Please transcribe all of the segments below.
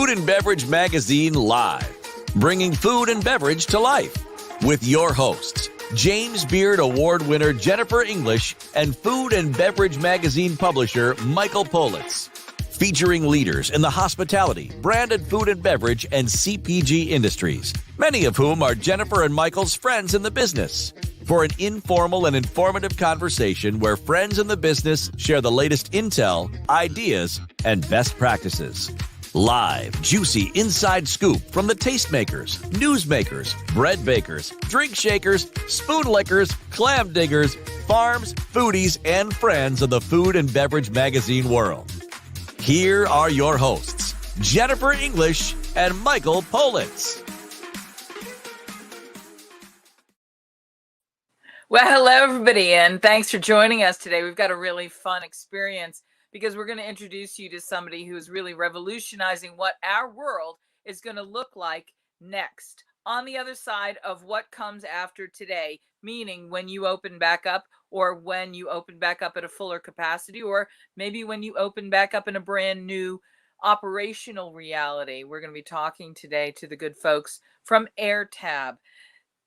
Food and Beverage Magazine Live, bringing food and beverage to life with your hosts, James Beard Award winner Jennifer English and Food and Beverage Magazine publisher Michael Politz, featuring leaders in the hospitality, branded food and beverage, and CPG industries, many of whom are Jennifer and Michael's friends in the business, for an informal and informative conversation where friends in the business share the latest intel, ideas, and best practices. Live, juicy inside scoop from the tastemakers, newsmakers, bread bakers, drink shakers, spoon lickers, clam diggers, farms, foodies, and friends of the food and beverage magazine world. Here are your hosts, Jennifer English and Michael Politz. Well, hello, everybody, and thanks for joining us today. We've got a really fun experience because we're going to introduce you to somebody who's really revolutionizing what our world is going to look like next on the other side of what comes after today, meaning when you open back up, or when you open back up at a fuller capacity, or maybe when you open back up in a brand new operational reality. We're going to be talking today to the good folks from Airtab.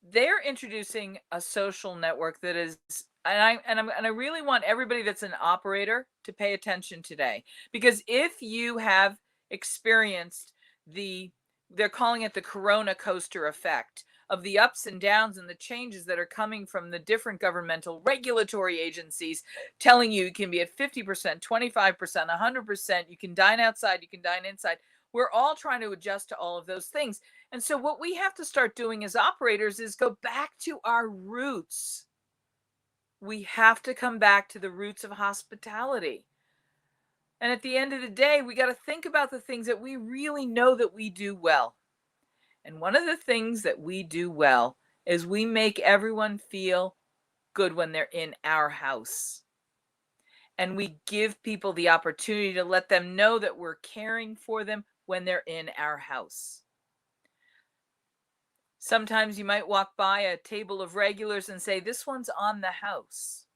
They're introducing a social network that is, and I really want everybody that's an operator to pay attention today, because if you have experienced they're calling it the Corona coaster effect of the ups and downs and the changes that are coming from the different governmental regulatory agencies telling you can be at 50%, 25%, 100%, you can dine outside, you can dine inside. We're all trying to adjust to all of those things. And so what we have to start doing as operators is go back to our roots. We have to come back to the roots of hospitality. And at the end of the day, we got to think about the things that we really know that we do well. And one of the things that we do well is we make everyone feel good when they're in our house. And we give people the opportunity to let them know that we're caring for them when they're in our house. Sometimes you might walk by a table of regulars and say, this one's on the house.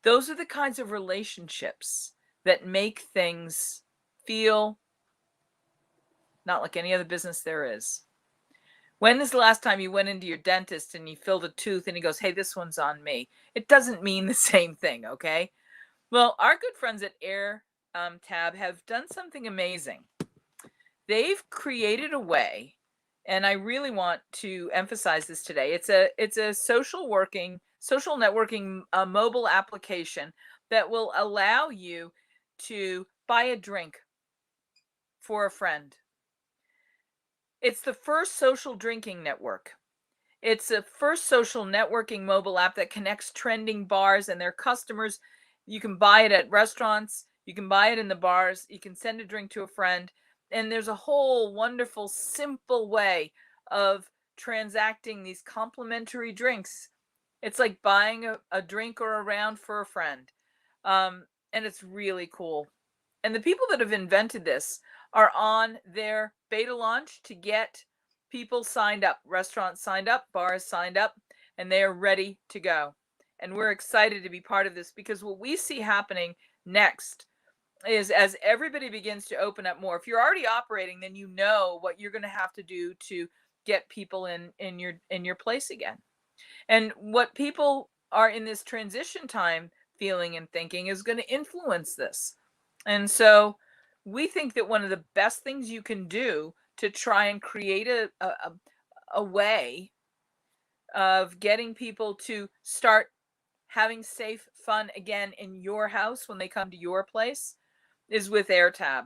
Those are the kinds of relationships that make things feel not like any other business there is. When is the last time you went into your dentist and you filled a tooth and he goes, hey, this one's on me? It doesn't mean the same thing, okay? Well, our good friends at Airtab have done something amazing. They've created a way, and I really want to emphasize this today. It's a social networking mobile application that will allow you to buy a drink for a friend. It's the first social drinking network. It's the first social networking mobile app that connects trending bars and their customers. You can buy it at restaurants. You can buy it in the bars. You can send a drink to a friend. And there's a whole wonderful, simple way of transacting these complimentary drinks. It's like buying a drink or a round for a friend. And it's really cool. And the people that have invented this are on their beta launch to get people signed up, restaurants signed up, bars signed up, and they are ready to go. And we're excited to be part of this, because what we see happening next is, as everybody begins to open up more, if you're already operating, then you know what you're going to have to do to get people in your place again. And what people are in this transition time feeling and thinking is going to influence this. And so we think that one of the best things you can do to try and create a way of getting people to start having safe fun again in your house when they come to your place is with Airtab.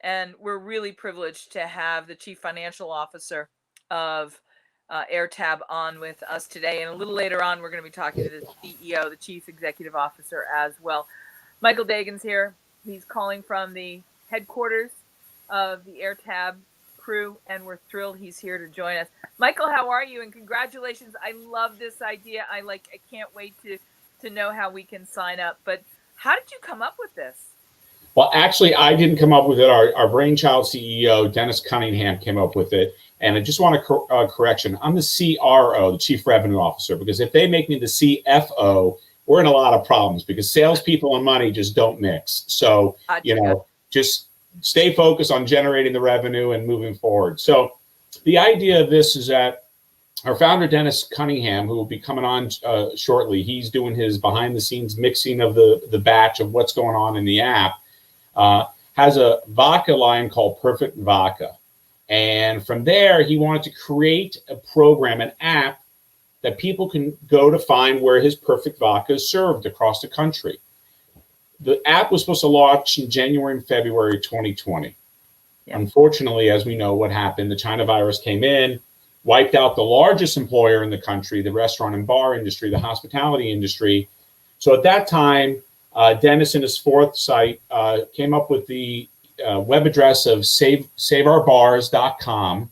And we're really privileged to have the Chief Financial Officer of Airtab on with us today. And a little later on, we're going to be talking to the CEO, the Chief Executive Officer as well. Michael Dagen's here. He's calling from the headquarters of the Airtab crew, and we're thrilled he's here to join us. Michael, how are you? And congratulations. I love this idea. I can't wait to know how we can sign up. But how did you come up with this? Well, actually, I didn't come up with it. Our brainchild CEO, Dennis Cunningham, came up with it. And I just want a correction. I'm the CRO, the Chief Revenue Officer, because if they make me the CFO, we're in a lot of problems, because salespeople and money just don't mix. So, just stay focused on generating the revenue and moving forward. So the idea of this is that our founder, Dennis Cunningham, who will be coming on shortly, he's doing his behind the scenes mixing of the batch of what's going on in the app, has a vodka line called Perfect Vodka. And from there, he wanted to create a program, an app that people can go to find where his perfect vodka is served across the country. The app was supposed to launch in January and February 2020. Yeah. Unfortunately, as we know what happened, the China virus came in, wiped out the largest employer in the country, the restaurant and bar industry, the hospitality industry. So at that time, Dennis, in his foresight, came up with the web address of saveourbars.com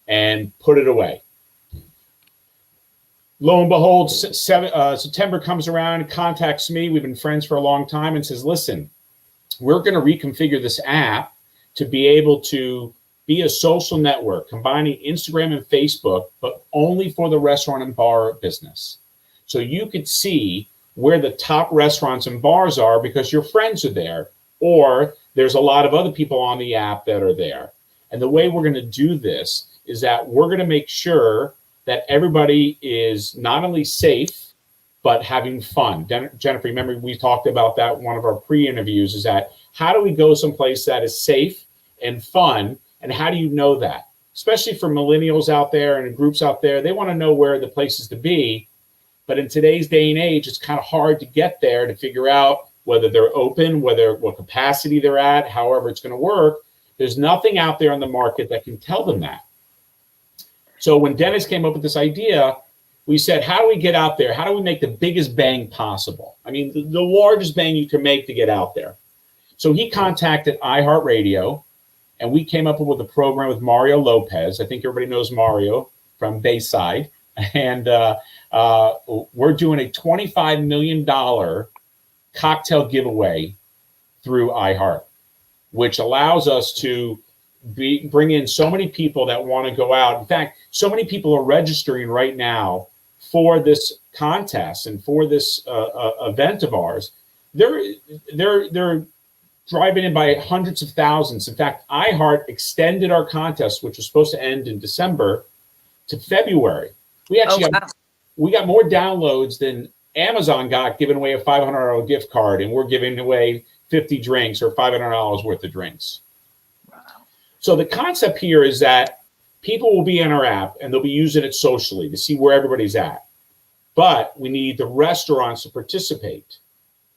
and put it away. Lo and behold, September comes around and contacts me. We've been friends for a long time and says, listen, we're going to reconfigure this app to be able to be a social network, combining Instagram and Facebook, but only for the restaurant and bar business. So you could see where the top restaurants and bars are because your friends are there, or there's a lot of other people on the app that are there. And the way we're going to do this is that we're going to make sure that everybody is not only safe, but having fun. Jennifer, remember we talked about that in one of our pre-interviews, is that how do we go someplace that is safe and fun, and how do you know that? Especially for millennials out there and groups out there, they want to know where the places to be. But in today's day and age, it's kind of hard to get there to figure out whether they're open, what capacity they're at, however it's going to work. There's nothing out there on the market that can tell them that. So when Dennis came up with this idea, we said, how do we get out there? How do we make the biggest bang possible? I mean, the largest bang you can make to get out there. So he contacted iHeartRadio, and we came up with a program with Mario Lopez. I think everybody knows Mario from Bayside. And we're doing a $25 million cocktail giveaway through iHeart, which allows us to bring in so many people that want to go out. In fact, so many people are registering right now for this contest and for this event of ours. They're driving in by hundreds of thousands. In fact, iHeart extended our contest, which was supposed to end in December, to February. We actually got more downloads than Amazon got, giving away a $500 gift card, and we're giving away 50 drinks or $500 worth of drinks. Wow. So the concept here is that people will be in our app and they'll be using it socially to see where everybody's at. But we need the restaurants to participate.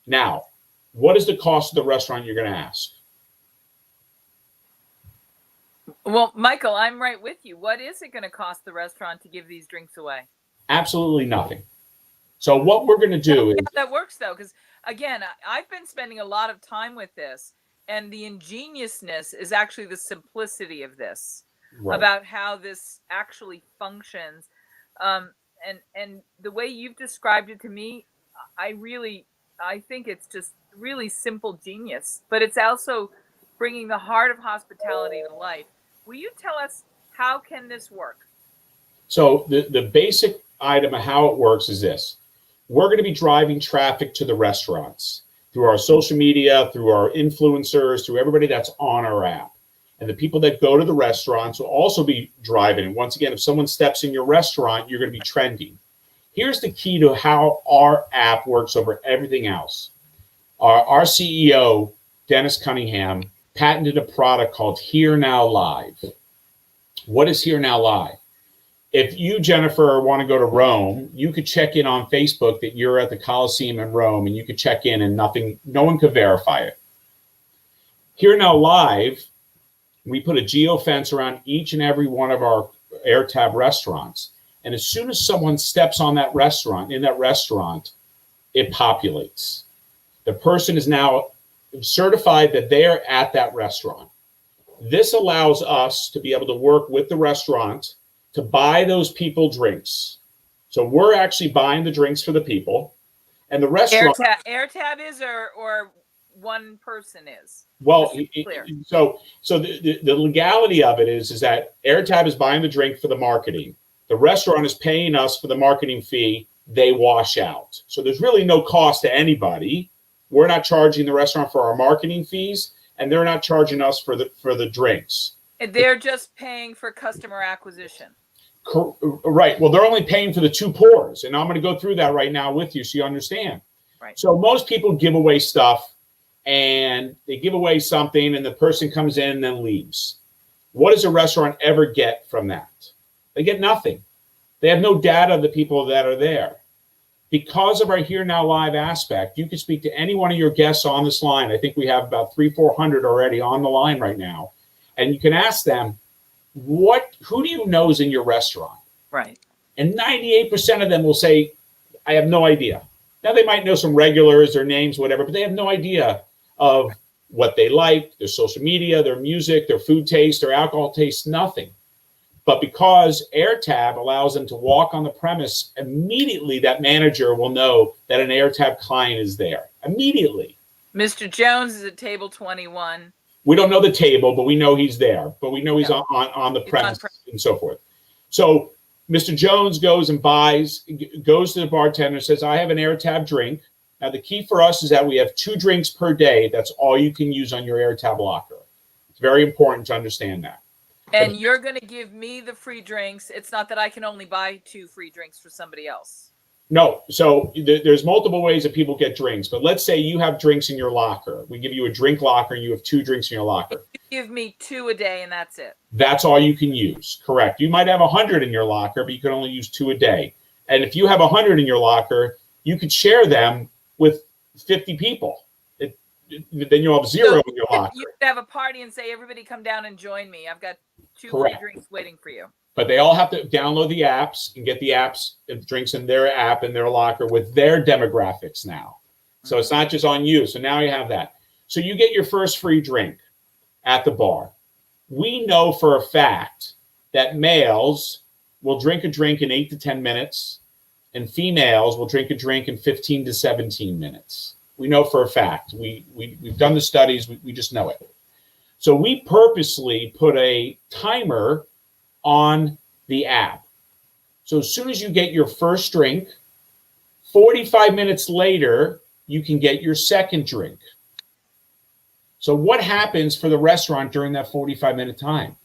Now, what is the cost of the restaurant, you're going to ask? Well, Michael, I'm right with you. What is it going to cost the restaurant to give these drinks away? Absolutely nothing. So what we're going to do is... That works, though, because, again, I've been spending a lot of time with this, and the ingeniousness is actually the simplicity of this, right, about how this actually functions. And the way you've described it to me, I think it's just really simple genius, but it's also bringing the heart of hospitality to life. Will you tell us how can this work? So the basic item of how it works is this. We're going to be driving traffic to the restaurants through our social media, through our influencers, through everybody that's on our app. And the people that go to the restaurants will also be driving. And once again, if someone steps in your restaurant, you're going to be trending. Here's the key to how our app works over everything else. Our CEO, Dennis Cunningham, patented a product called Here Now Live. What is Here Now Live? If you, Jennifer, want to go to Rome, you could check in on Facebook that you're at the Colosseum in Rome, and you could check in and no one could verify it. Here Now Live, we put a geofence around each and every one of our Airtab restaurants. And as soon as someone steps on that restaurant, it populates. The person is now certified that they are at that restaurant. This allows us to be able to work with the restaurant to buy those people drinks. So we're actually buying the drinks for the people, and the restaurant. Airtab is, or one person is. Well, so the legality of it is that Airtab is buying the drink for the marketing. The restaurant is paying us for the marketing fee. They wash out. So there's really no cost to anybody. We're not charging the restaurant for our marketing fees, and they're not charging us for the drinks. They're just paying for customer acquisition. Right. Well, they're only paying for the 2 pours, and I'm going to go through that right now with you so you understand. Right. So most people give away stuff, and they give away something, and the person comes in and then leaves. What does a restaurant ever get from that? They get nothing. They have no data of the people that are there. Because of our Here Now Live aspect, you can speak to any one of your guests on this line. I think we have about 300-400 already on the line right now. And you can ask them, who do you know is in your restaurant? Right. And 98% of them will say, I have no idea. Now, they might know some regulars, their names, whatever, but they have no idea of what they like, their social media, their music, their food taste, their alcohol taste, nothing. But because Airtab allows them to walk on the premise, immediately that manager will know that an Airtab client is there. Immediately. Mr. Jones is at table 21. We don't know the table, but we know he's there. But we know he's on the premise and so forth. So Mr. Jones goes and goes to the bartender, says, I have an Airtab drink. Now, the key for us is that we have 2 drinks per day. That's all you can use on your Airtab locker. It's very important to understand that. And you're going to give me the free drinks. It's not that I can only buy 2 free drinks for somebody else. No. So there's multiple ways that people get drinks. But let's say you have drinks in your locker. We give you a drink locker and you have 2 drinks in your locker. You give me 2 a day and that's it. That's all you can use. Correct. You might have 100 in your locker, but you can only use 2 a day. And if you have 100 in your locker, you could share them with 50 people. Then you'll have 0 in your locker. You could have a party and say, everybody come down and join me. I've got 2 free drinks waiting for you. But they all have to download the apps and get the apps and drinks in their app in their locker with their demographics now. So it's not just on you. So now you have that. So you get your first free drink at the bar. We know for a fact that males will drink a drink in 8 to 10 minutes and females will drink a drink in 15 to 17 minutes. We know for a fact. We've done the studies. We just know it. So we purposely put a timer on the app. So as soon as you get your first drink, 45 minutes later, you can get your second drink. So what happens for the restaurant during that 45-minute time?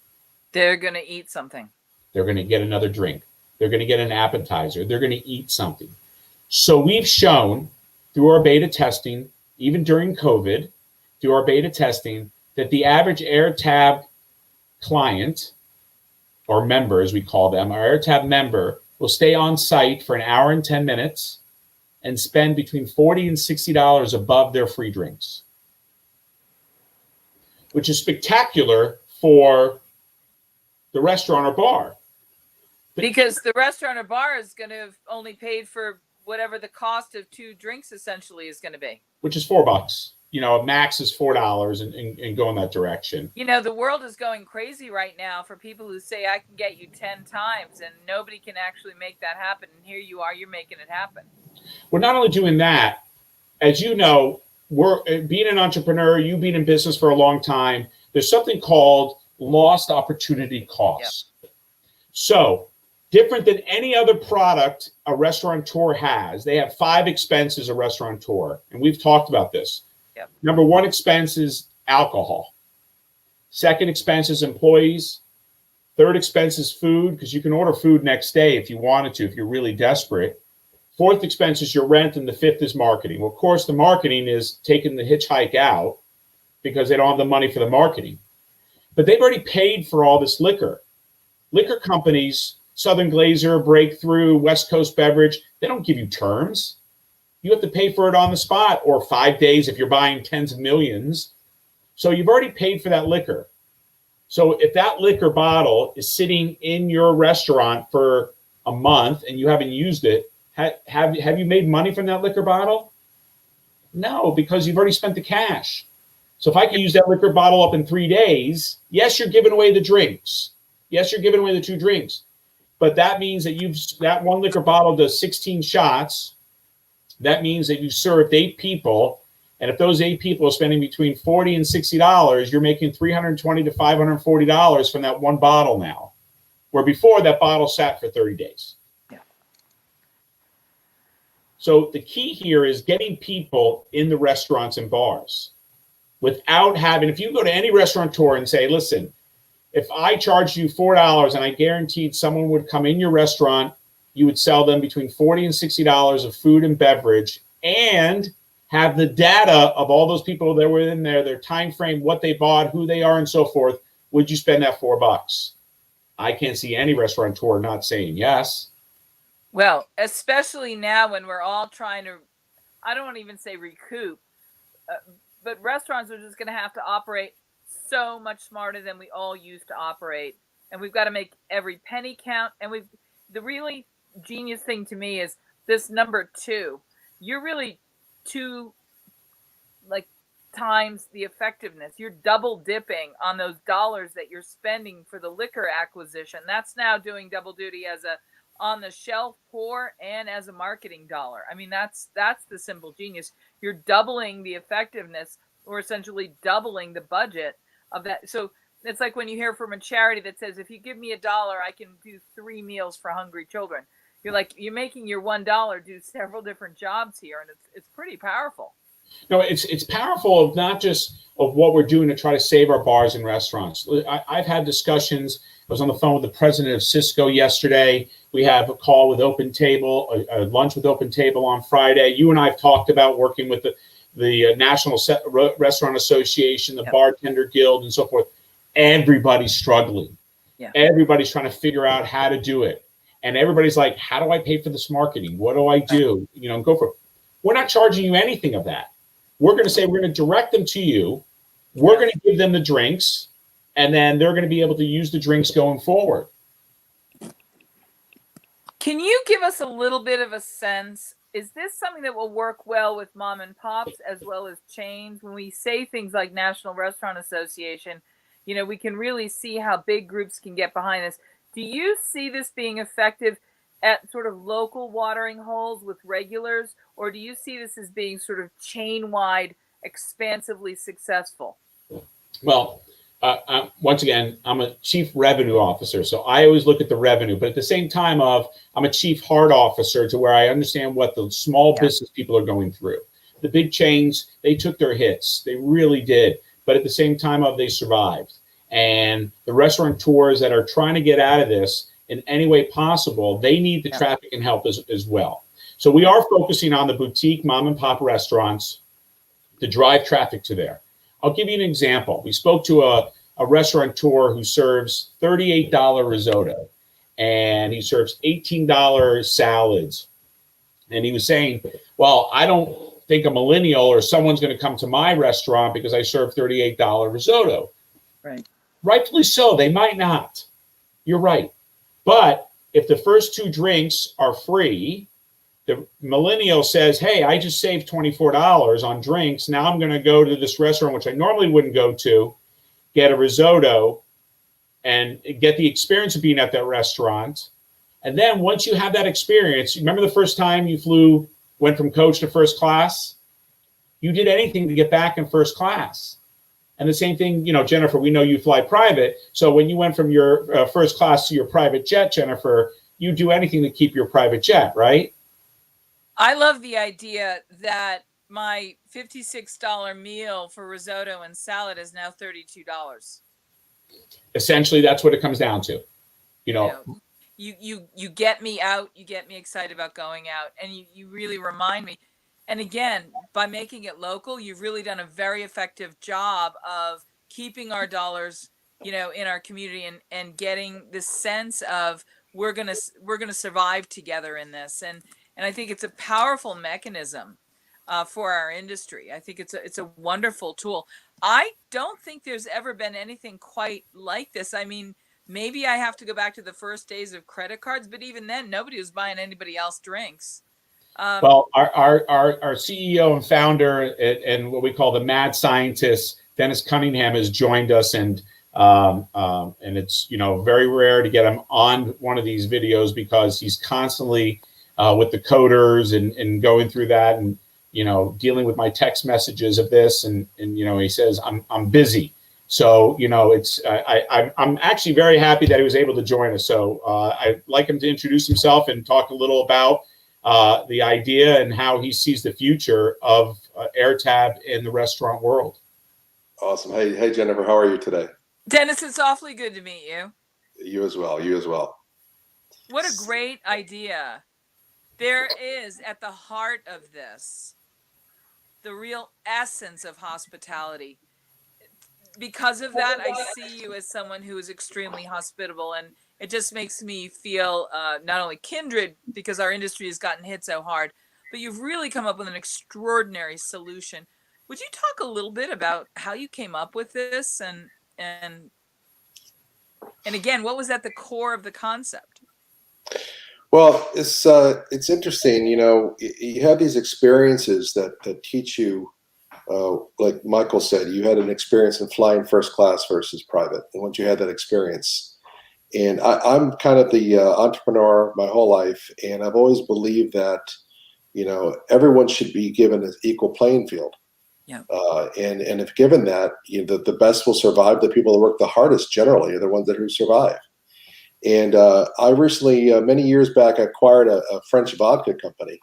They're going to eat something. They're going to get another drink. They're going to get an appetizer. They're going to eat something. So we've shown through our beta testing, even during COVID, through our beta testing, that the average Airtab client, or member as we call them, our Airtab member, will stay on site for an hour and 10 minutes and spend between $40 and $60 above their free drinks, which is spectacular for the restaurant or bar. Because the restaurant or bar is going to have only paid for whatever the cost of 2 drinks essentially is going to be. Which is $4. Max is $4 and go in that direction. The world is going crazy right now for people who say, I can get you 10 times, and nobody can actually make that happen. And here you are, you're making it happen. We're not only doing that, as you know, we're being an entrepreneur, you've been in business for a long time. There's something called lost opportunity costs. Yep. So different than any other product a restaurateur has, they have 5 expenses a restaurateur. And we've talked about this. Yep. Number 1 expense is alcohol. Second expense is employees. Third expense is food, because you can order food next day if you wanted to, if you're really desperate. Fourth expense is your rent, and the 5th is marketing. Well, of course, the marketing is taking the hitchhike out because they don't have the money for the marketing. But they've already paid for all this liquor. Liquor companies, Southern Glazer, Breakthrough, West Coast Beverage, they don't give you terms. You have to pay for it on the spot, or 5 days if you're buying tens of millions. So you've already paid for that liquor. So if that liquor bottle is sitting in your restaurant for a month and you haven't used it, have you made money from that liquor bottle? No, because you've already spent the cash. So if I can use that liquor bottle up in 3 days, yes, you're giving away the drinks. Yes, you're giving away the 2 drinks. But that means that that one liquor bottle does 16 shots. That means that you served 8 people. And if those 8 people are spending between $40 and $60, you're making $320 to $540 from that one bottle now, where before that bottle sat for 30 days. Yeah. So the key here is getting people in the restaurants and bars. without having, if you go to any restaurateur and say, listen, if I charged you $4 and I guaranteed someone would come in your restaurant, you would sell them between $40 and $60 of food and beverage and have the data of all those people that were in there, their time frame, what they bought, who they are, and so forth, would you spend that $4? I can't see any restaurateur not saying yes. Well, especially now when we're all trying to, I don't want to even say recoup, but restaurants are just going to have to operate so much smarter than we all used to operate. And we've got to make every penny count. And the really genius thing to me is this number 2. You're really 2 times the effectiveness. You're double dipping on those dollars that you're spending for the liquor acquisition. That's now doing double duty as a on the shelf pour and as a marketing dollar. I mean, that's the simple genius. You're doubling the effectiveness, or essentially doubling the budget of that. So it's like when you hear from a charity that says, if you give me $1, I can do 3 meals for hungry children. You're like, you're making your $1 do several different jobs here, and it's pretty powerful. No, it's powerful of not just of what we're doing to try to save our bars and restaurants. I've had discussions. I was on the phone with the president of Cisco yesterday. We have a call with Open Table, a lunch with Open Table on Friday. You and I have talked about working with the National Restaurant Association, the Bartender Guild, and so forth. Everybody's struggling. Yeah. Everybody's trying to figure out how to do it. And everybody's like, how do I pay for this marketing? What do I do? Go for it. We're not charging you anything of that. We're going to say we're going to direct them to you. We're going to give them the drinks, and then they're going to be able to use the drinks going forward. Can you give us a little bit of a sense? Is this something that will work well with mom and pops as well as chains? When we say things like National Restaurant Association, we can really see how big groups can get behind this. Do you see this being effective at sort of local watering holes with regulars, or do you see this as being sort of chain-wide, expansively successful? Well, once again, I'm a chief revenue officer, so I always look at the revenue, but at the same time I'm a chief heart officer to where I understand what the small business people are going through. The big chains, they took their hits. They really did. But at the same time they survived. And the restaurateurs that are trying to get out of this in any way possible, they need the traffic and help as well. So we are focusing on the boutique mom and pop restaurants to drive traffic to there. I'll give you an example. We spoke to a restaurateur who serves $38 risotto, and he serves $18 salads. And he was saying, well, I don't think a millennial or someone's going to come to my restaurant because I serve $38 risotto. Right. Rightfully so. They might not. You're right. But if the first 2 drinks are free, the millennial says, hey, I just saved $24 on drinks. Now I'm going to go to this restaurant, which I normally wouldn't go to, get a risotto and get the experience of being at that restaurant. And then once you have that experience, remember the first time you went from coach to first class? You did anything to get back in first class. And the same thing, Jennifer, we know you fly private. So when you went from your first class to your private jet, Jennifer, you do anything to keep your private jet, right? I love the idea that my $56 meal for risotto and salad is now $32. Essentially, that's what it comes down to. You get me out, you get me excited about going out, and you really remind me. And again, by making it local, you've really done a very effective job of keeping our dollars, in our community and getting this sense of we're gonna survive together in this. And I think it's a powerful mechanism for our industry. I think it's a wonderful tool. I don't think there's ever been anything quite like this. I mean, maybe I have to go back to the first days of credit cards, but even then, nobody was buying anybody else drinks. Well, our CEO and founder and what we call the mad scientist, Dennis Cunningham, has joined us, and it's very rare to get him on one of these videos because he's constantly with the coders and going through that and dealing with my text messages of this and he says I'm busy. So I'm actually very happy that he was able to join us. So I'd like him to introduce himself and talk a little about the idea and how he sees the future of Airtab in the restaurant world. Awesome. Hey, Jennifer, how are you today? Dennis, it's awfully good to meet you. You as well. You as well. What a great idea. There is at the heart of this the real essence of hospitality. Because of that, I see you as someone who is extremely hospitable, and it just makes me feel not only kindred because our industry has gotten hit so hard, but you've really come up with an extraordinary solution. Would you talk a little bit about how you came up with this, and again, what was at the core of the concept? Well, it's interesting. You have these experiences that teach you. Like Michael said, you had an experience in flying first class versus private, and once you had that experience, and I'm kind of the entrepreneur my whole life, and I've always believed that everyone should be given an equal playing field. Yeah. And if given that, the best will survive. The people that work the hardest generally are the ones who survive. And I recently, many years back, acquired a French vodka company.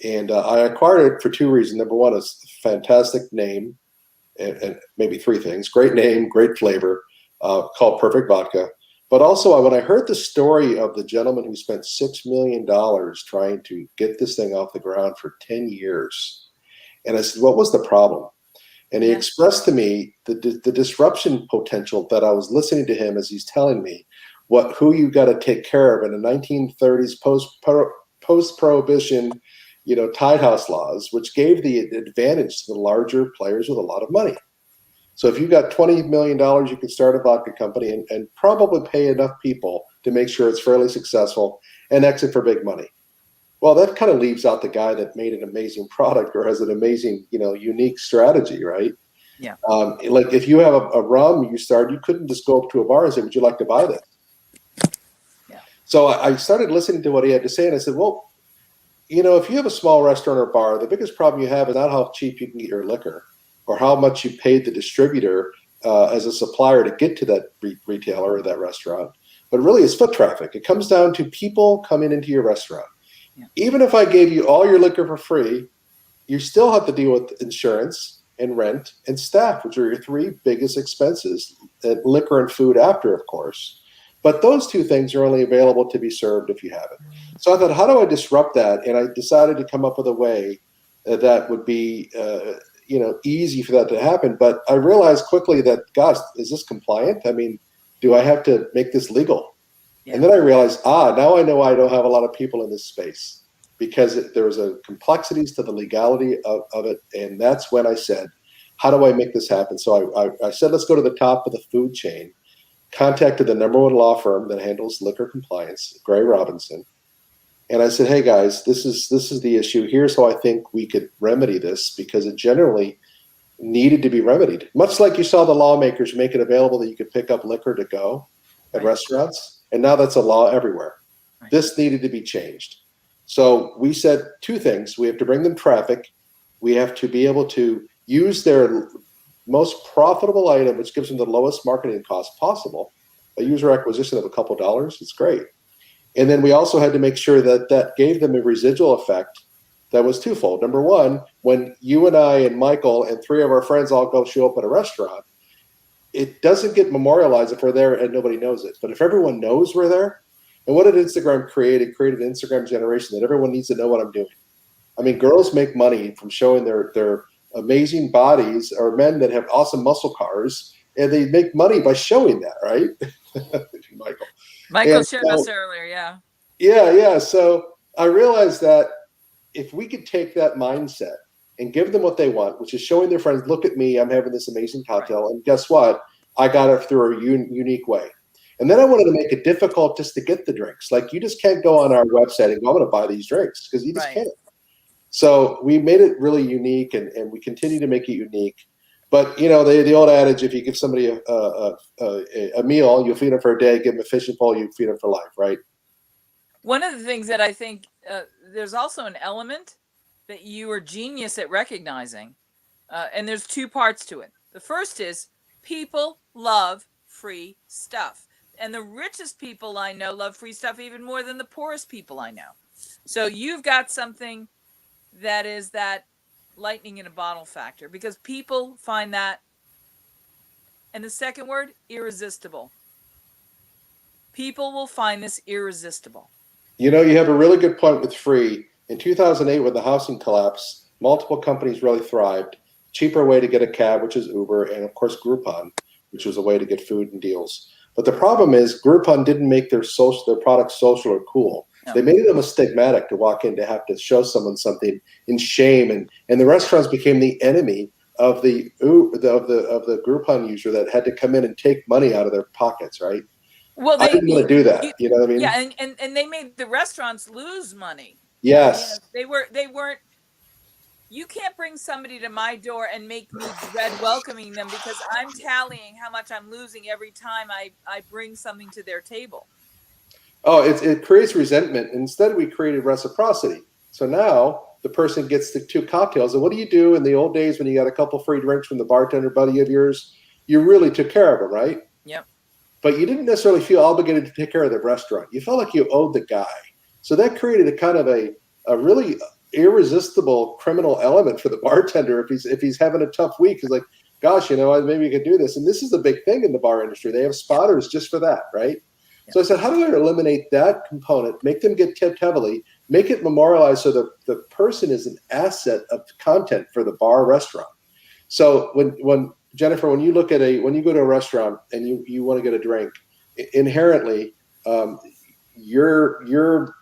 And I acquired it for two reasons. Number one, it's a fantastic name, and maybe three things. Great name, great flavor, called Perfect Vodka. But also, when I heard the story of the gentleman who spent $6 million trying to get this thing off the ground for 10 years, and I said, what was the problem? And he expressed to me the disruption potential that I was listening to him as he's telling me who you got to take care of in the 1930s post-prohibition, tied house laws, which gave the advantage to the larger players with a lot of money. So if you got $20 million, you could start a vodka company and probably pay enough people to make sure it's fairly successful and exit for big money. Well, that kind of leaves out the guy that made an amazing product or has an amazing, unique strategy, right? Yeah. Like if you have a rum you couldn't just go up to a bar and say, would you like to buy this? Yeah. So I started listening to what he had to say, and I said, well, if you have a small restaurant or bar, the biggest problem you have is not how cheap you can get your liquor or how much you paid the distributor as a supplier to get to that retailer or that restaurant, but really it's foot traffic. It comes down to people coming into your restaurant. Yeah. Even if I gave you all your liquor for free, you still have to deal with insurance and rent and staff, which are your three biggest expenses, and liquor and food after, of course. But those two things are only available to be served if you have it. So I thought, how do I disrupt that? And I decided to come up with a way that would be, easy for that to happen. But I realized quickly that, gosh, is this compliant? I mean, do I have to make this legal? Yeah. And then I realized, now I know I don't have a lot of people in this space because there was a complexities to the legality of it. And that's when I said, how do I make this happen? So I said, let's go to the top of the food chain. Contacted the number one law firm that handles liquor compliance, Gray Robinson. And I said, hey guys, this is the issue. Here's how I think we could remedy this, because it generally needed to be remedied. Much like you saw the lawmakers make it available that you could pick up liquor to go at restaurants. And now that's a law everywhere. Right. This needed to be changed. So we said two things. We have to bring them traffic. We have to be able to use their most profitable item, which gives them the lowest marketing cost possible, a user acquisition of a couple dollars. It's great. And then we also had to make sure that gave them a residual effect that was twofold. Number one, when you and I and Michael and three of our friends all show up at a restaurant, it doesn't get memorialized if we're there and nobody knows it. But if everyone knows we're there, and what did Instagram create? It created an Instagram generation that everyone needs to know what I'm doing. I mean, girls make money from showing their amazing bodies, or men that have awesome muscle cars, and they make money by showing that, right? Michael showed us earlier, yeah. Yeah. So I realized that if we could take that mindset and give them what they want, which is showing their friends, look at me, I'm having this amazing cocktail, right. And guess what? I got it through a unique way. And then I wanted to make it difficult just to get the drinks. Like, you just can't go on our website and go, I'm going to buy these drinks, because you just can't. So we made it really unique, and we continue to make it unique. But, the old adage, if you give somebody a meal, you feed them for a day, give them a fishing pole, you feed them for life, right? One of the things that I think there's also an element that you are genius at recognizing, and there's two parts to it. The first is people love free stuff. And the richest people I know love free stuff even more than the poorest people I know. So you've got something that is that lightning in a bottle factor, because people find that And the second word, irresistible. People will find this irresistible. You know, you have a really good point with free. In 2008, when the housing collapsed, multiple companies really thrived. Cheaper way to get a cab, which is Uber, and of course Groupon, which was a way to get food and deals. But the problem is Groupon didn't make their products social or cool. No. They made them stigmatic to walk in to have to show someone something in shame, and the restaurants became the enemy of the Groupon user that had to come in and take money out of their pockets, right? Well, I didn't want to do that. You know what I mean? Yeah, and they made the restaurants lose money. Yes. They weren't. You can't bring somebody to my door and make me dread welcoming them because I'm tallying how much I'm losing every time I bring something to their table. Oh, it creates resentment. Instead, we created reciprocity. So now the person gets the 2 cocktails. And what do you do in the old days when you got a couple free drinks from the bartender buddy of yours? You really took care of them, right? Yep. But you didn't necessarily feel obligated to take care of the restaurant. You felt like you owed the guy. So that created a kind of a really irresistible criminal element for the bartender if he's having a tough week. He's like, gosh, maybe we could do this. And this is the big thing in the bar industry. They have spotters just for that, right? Yeah. So I said, how do I eliminate that component, make them get tipped heavily, make it memorialized so the person is an asset of content for the bar restaurant. So when Jennifer, when you go to a restaurant and you want to get a drink, inherently, your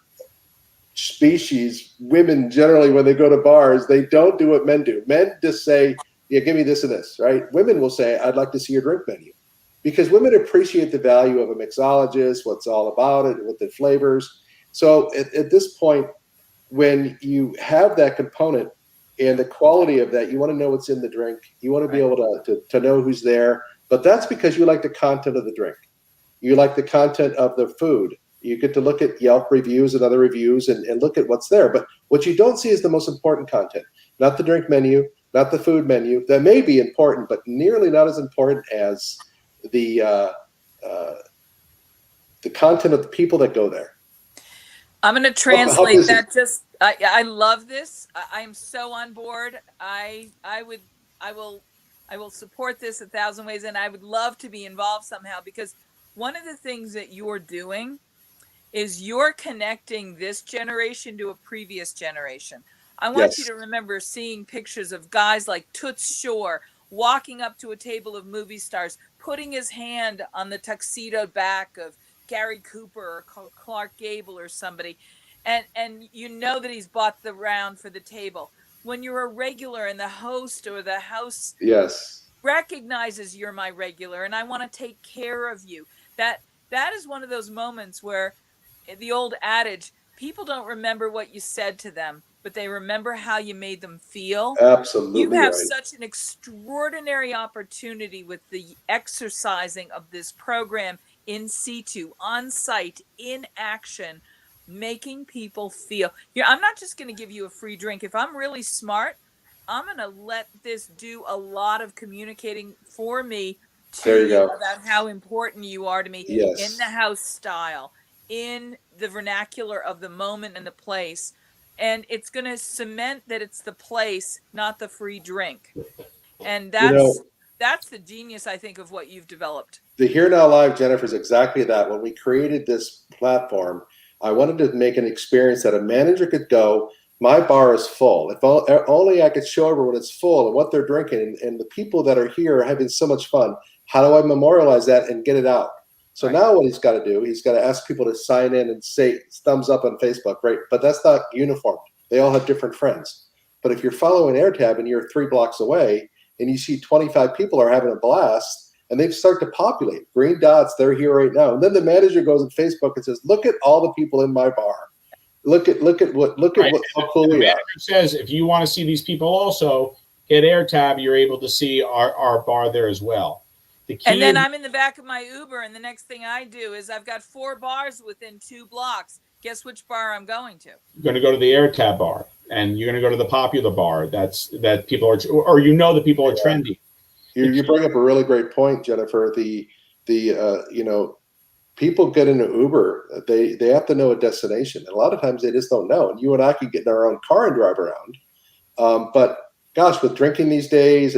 species, women generally, when they go to bars, they don't do what men do. Men just say, yeah, give me this and this, right? Women will say, I'd like to see your drink menu. Because women appreciate the value of a mixologist, what's all about it, what the flavors. So at this point, when you have that component and the quality of that, you want to know what's in the drink. You want to be able to know who's there. But that's because you like the content of the drink. You like the content of the food. You get to look at Yelp reviews and other reviews and look at what's there. But what you don't see is the most important content, not the drink menu, not the food menu. That may be important, but nearly not as important as the content of the people that go there. I'm going to translate that. I love this. I am so on board. I will support this 1,000 ways, and I would love to be involved somehow, because one of the things that you're doing is you're connecting this generation to a previous generation. I want you to remember seeing pictures of guys like Toots Shor walking up to a table of movie stars, putting his hand on the tuxedo back of Gary Cooper or Clark Gable or somebody, and you know that he's bought the round for the table. When you're a regular and the host or the house recognizes you're my regular and I want to take care of you, that is one of those moments where the old adage, people don't remember what you said to them, but they remember how you made them feel. Absolutely. You have such an extraordinary opportunity with the exercising of this program in situ, on site, in action, making people feel. I'm not just going to give you a free drink. If I'm really smart, I'm going to let this do a lot of communicating for me to you about how important you are to me in the house style, in the vernacular of the moment and the place. And it's going to cement that it's the place, not the free drink. And that's the genius, I think, of what you've developed. The Here Now Live, Jennifer, is exactly that. When we created this platform, I wanted to make an experience that a manager could go, my bar is full. If only I could show everyone it's full and what they're drinking and the people that are here are having so much fun. How do I memorialize that and get it out? So now what he's got to do, he's got to ask people to sign in and say thumbs up on Facebook, right? But that's not uniform. They all have different friends. But if you're following Airtab and you're 3 blocks away and you see 25 people are having a blast and they start to populate, green dots, they're here right now. And then the manager goes on Facebook and says, look at all the people in my bar. Look at what how cool we are. The manager says, if you want to see these people also, get Airtab, you're able to see our bar there as well. And then I'm in the back of my Uber, and the next thing I do is I've got 4 bars within 2 blocks. Guess which bar I'm going to? You're going to go to the Airtab bar, and you're going to go to the popular bar. That people are, or the people are trendy. You bring up a really great point, Jennifer. The people get into Uber, they have to know a destination. And a lot of times they just don't know. And you and I can get in our own car and drive around. But gosh, with drinking these days,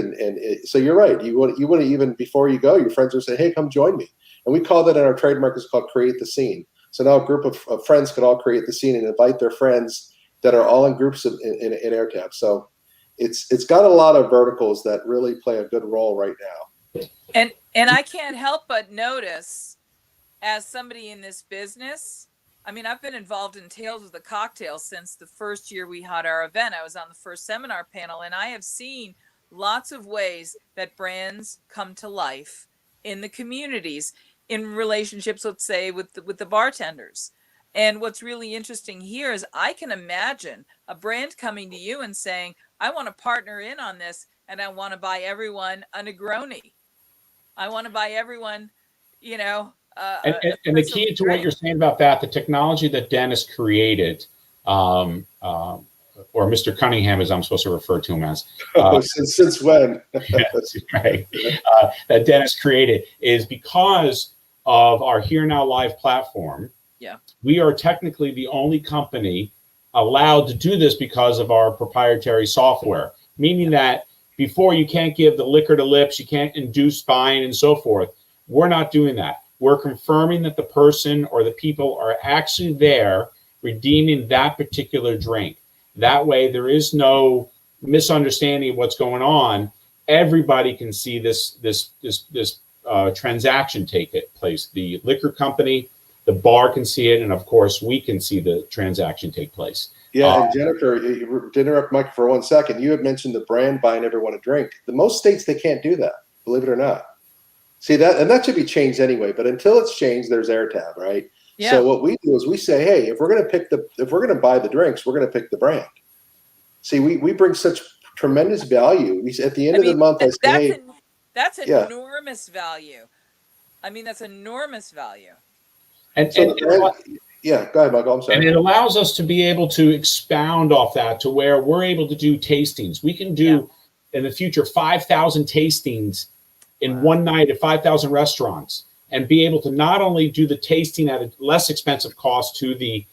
so you're right. You want to even before you go, your friends will say, "Hey, come join me." And we call that in our trademark is called create the scene. So now a group of friends could all create the scene and invite their friends that are all in groups in Airtab. So it's got a lot of verticals that really play a good role right now. And I can't help but notice, as somebody in this business, I mean, I've been involved in Tales of the Cocktail since the first year we had our event. I was on the first seminar panel, and I have seen lots of ways that brands come to life in the communities, in relationships, let's say, with the bartenders. And what's really interesting here is I can imagine a brand coming to you and saying, I want to partner in on this, and I want to buy everyone a Negroni. I want to buy everyone, you know, and the key to what you're saying about that, the technology that Dennis created, or Mr. Cunningham, as I'm supposed to refer to him as. Since when? Yes, right. That Dennis created is because of our Here Now Live platform. Yeah. We are technically the only company allowed to do this because of our proprietary software, meaning that before you can't give the liquor to lips, you can't induce buying and so forth. We're not doing that. We're confirming that the person or the people are actually there redeeming that particular drink. That way, there is no misunderstanding of what's going on. Everybody can see this transaction take place. The liquor company, the bar can see it, and of course, we can see the transaction take place. Yeah, and Jennifer, to interrupt Mike for 1 second, you had mentioned the brand buying everyone a drink. In most states, they can't do that, believe it or not. See that, and that should be changed anyway. But until it's changed, there's Airtab, right? Yeah. So what we do is we say, hey, if we're going to buy the drinks, we're going to pick the brand. See, we bring such tremendous value. We at the end of the month, I say, hey, that's enormous value. I mean, that's enormous value. And yeah, go ahead, Michael. I'm sorry. And it allows us to be able to expound off that to where we're able to do tastings. We can do in the future 5,000 tastings in one night at 5,000 restaurants, and be able to not only do the tasting at a less expensive cost to the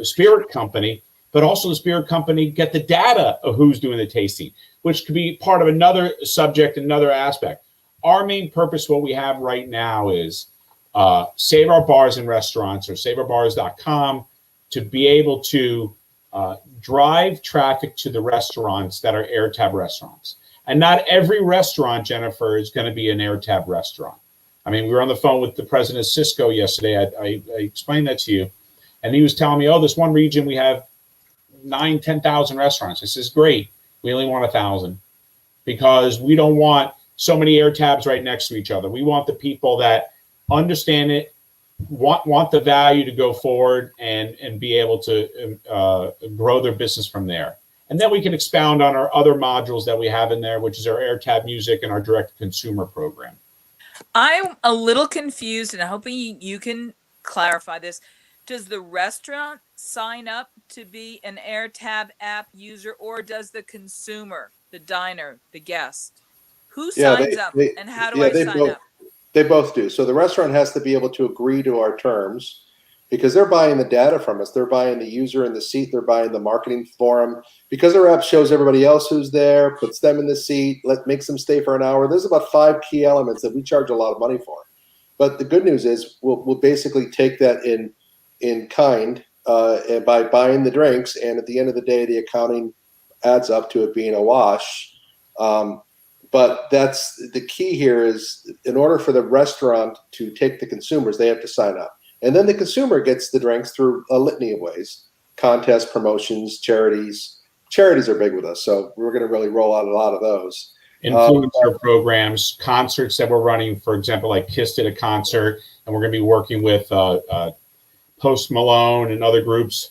spirit company, but also the spirit company get the data of who's doing the tasting, which could be part of another subject, another aspect. Our main purpose, what we have right now is Save Our Bars and Restaurants, or saveourbars.com, to be able to drive traffic to the restaurants that are Airtab restaurants. And not every restaurant, Jennifer, is going to be an Airtab restaurant. I mean, we were on the phone with the president of Cisco yesterday. I explained that to you. And he was telling me, this one region, we have 10,000 restaurants. I says, great. We only want 1,000 because we don't want so many Airtabs right next to each other. We want the people that understand it, want the value to go forward and be able to grow their business from there. And then we can expound on our other modules that we have in there, which is our Airtab Music and our direct-to-consumer program. I'm a little confused, and I'm hoping you can clarify this. Does the restaurant sign up to be an Airtab app user, or does the consumer, the diner, the guest? Who signs up, and how do I sign up? They both do. So the restaurant has to be able to agree to our terms, because they're buying the data from us. They're buying the user in the seat. They're buying the marketing forum. Because our app shows everybody else who's there, puts them in the seat, makes them stay for an hour. There's about 5 key elements that we charge a lot of money for. But the good news is we'll basically take that in kind by buying the drinks. And at the end of the day, the accounting adds up to it being a wash. But that's the key here is in order for the restaurant to take the consumers, they have to sign up. And then the consumer gets the drinks through a litany of ways: contests, promotions, charities. Charities are big with us, so we're going to really roll out a lot of those. Influencer programs, concerts that we're running, for example, like Kiss did a concert, and we're going to be working with Post Malone and other groups,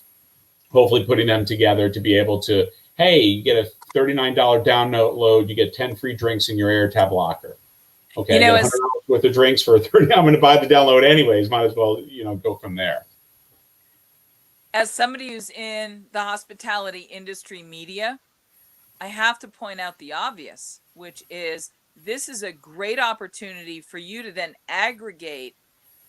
hopefully putting them together to be able to, hey, you get a $39 download, you get 10 free drinks in your Airtab locker. Okay, I get $100 worth of drinks for $30. I'm going to buy the download anyways. Might as well, go from there. As somebody who's in the hospitality industry media, I have to point out the obvious, which is this is a great opportunity for you to then aggregate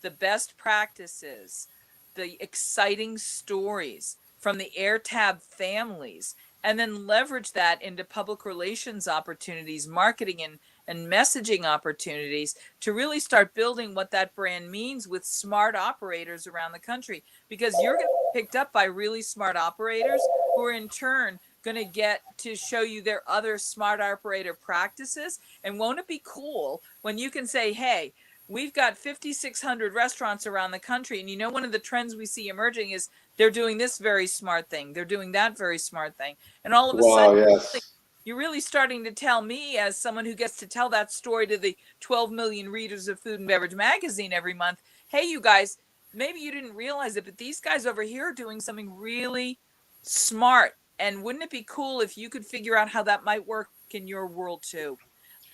the best practices, the exciting stories from the Airtab families, and then leverage that into public relations opportunities, marketing and messaging opportunities to really start building what that brand means with smart operators around the country, because you're going to be picked up by really smart operators who are in turn going to get to show you their other smart operator practices. And won't it be cool when you can say, hey, we've got 5,600 restaurants around the country, and you know, one of the trends we see emerging is they're doing this very smart thing, they're doing that very smart thing, and all of a sudden, yes. you're really starting to tell me, as someone who gets to tell that story to the 12 million readers of Food and Beverage Magazine every month, hey, you guys, maybe you didn't realize it, but these guys over here are doing something really smart. And wouldn't it be cool if you could figure out how that might work in your world too?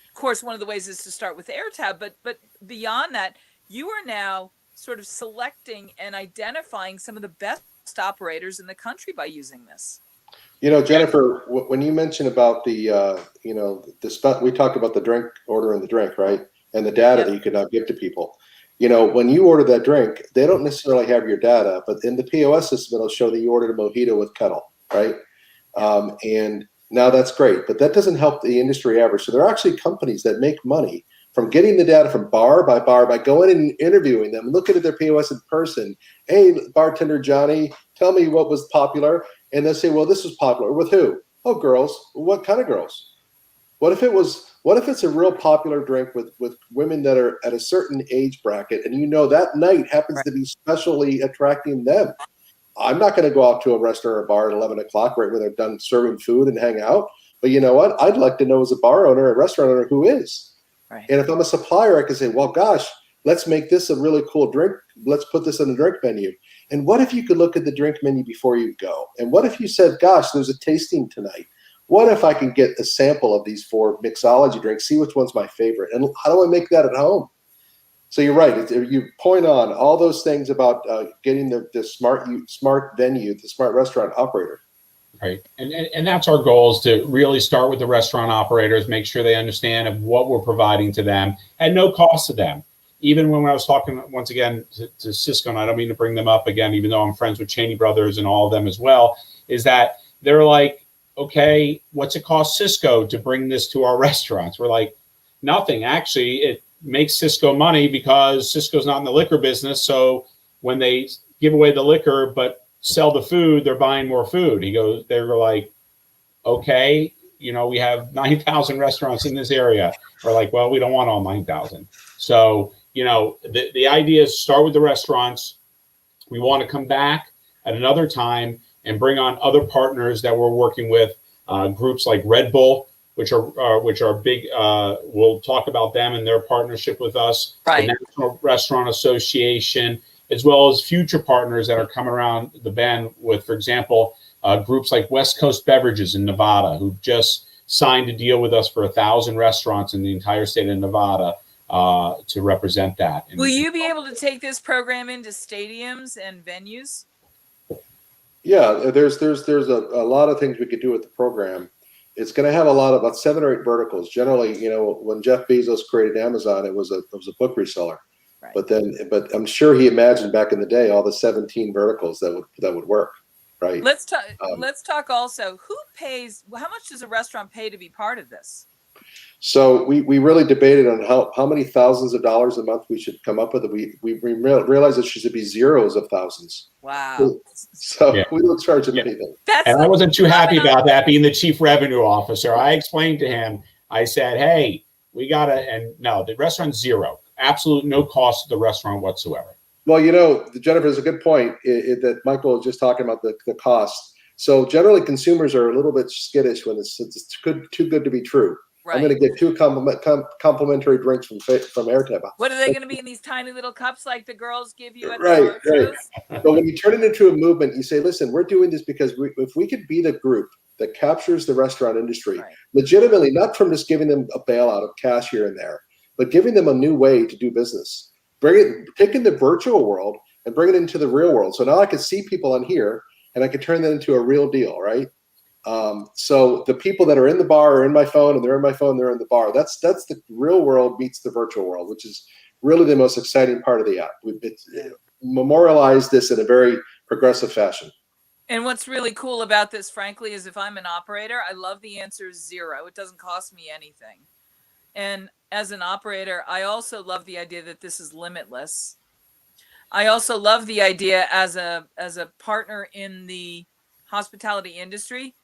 Of course, one of the ways is to start with Airtab, but beyond that, you are now sort of selecting and identifying some of the best operators in the country by using this. You know, Jennifer, when you mentioned about the, you know, we talked about the drink, ordering the drink, right? And the data that you could now give to people. You know, when you order that drink, they don't necessarily have your data, but in the POS system, it'll show that you ordered a mojito with kettle, right? And now that's great, but that doesn't help the industry average. So there are actually companies that make money from getting the data from bar by going and interviewing them, looking at their POS in person. Hey, bartender Johnny, tell me what was popular. And they'll say, well, this was popular. With who? Oh, girls. What kind of girls? What if it's a real popular drink with women that are at a certain age bracket, and you know that night happens to be specially attracting them? I'm not going to go out to a restaurant or bar at 11 o'clock right when they're done serving food and hang out. But you know what? I'd like to know as a bar owner, a restaurant owner, who is. Right. And if I'm a supplier, I can say, well, gosh, let's make this a really cool drink. Let's put this on the drink menu. And what if you could look at the drink menu before you go? And what if you said, gosh, there's a tasting tonight. What if I can get a sample of these 4 mixology drinks, see which one's my favorite? And how do I make that at home? So you're right. You point on all those things about getting the smart venue, the smart restaurant operator. Right. And that's our goal, is to really start with the restaurant operators, make sure they understand of what we're providing to them at no cost to them. Even when I was talking once again to Cisco, and I don't mean to bring them up again, even though I'm friends with Cheney Brothers and all of them as well, is that they're like, okay, what's it cost Cisco to bring this to our restaurants? We're like, nothing. Actually, it makes Cisco money because Cisco's not in the liquor business. So when they give away the liquor but sell the food, they're buying more food. They were like, okay, you know, we have 9,000 restaurants in this area. We're like, well, we don't want all 9,000. So, you know, the idea is start with the restaurants. We want to come back at another time and bring on other partners that we're working with, groups like Red Bull, which are big. We'll talk about them and their partnership with us, right. The National Restaurant Association, as well as future partners that are coming around the bend with, for example, groups like West Coast Beverages in Nevada, who just signed a deal with us for 1,000 restaurants in the entire state of Nevada to represent that. Will you be able to take this program into stadiums and venues? Yeah, there's a lot of things we could do with the program. It's going to have about 7 or 8 verticals. Generally, you know, when Jeff Bezos created Amazon, it was a book reseller. Right. But I'm sure he imagined back in the day all the 17 verticals that would work. Right. Let's talk also. Who pays? How much does a restaurant pay to be part of this? So we really debated on how many thousands of dollars a month we should come up with. We realized that it should be zeros of thousands. Wow. So yeah. We don't charge them anything. And I wasn't too happy about that, being the chief revenue officer. I explained to him, I said, hey, we got to, and no, the restaurant's zero. Absolute no cost to the restaurant whatsoever. Well, you know, Jennifer, is a good point that Michael was just talking about the cost. So generally consumers are a little bit skittish when it's too good to be true. Right. I'm going to get 2 complimentary drinks from Airtab. What are they going to be in these tiny little cups like the girls give you at right, the bar shows? But when you turn it into a movement, you say, listen, we're doing this because if we could be the group that captures the restaurant industry, right. Legitimately, not from just giving them a bailout of cash here and there, but giving them a new way to do business. Taking the virtual world and bring it into the real world. So now I can see people on here and I can turn that into a real deal, right? So the people that are in the bar are in my phone, and they're in my phone, they're in the bar. That's the real world meets the virtual world, which is really the most exciting part of the app. We've memorialized this in a very progressive fashion. And what's really cool about this, frankly, is if I'm an operator, I love the answer 0. It doesn't cost me anything. And as an operator, I also love the idea that this is limitless. I also love the idea as a partner in the hospitality industry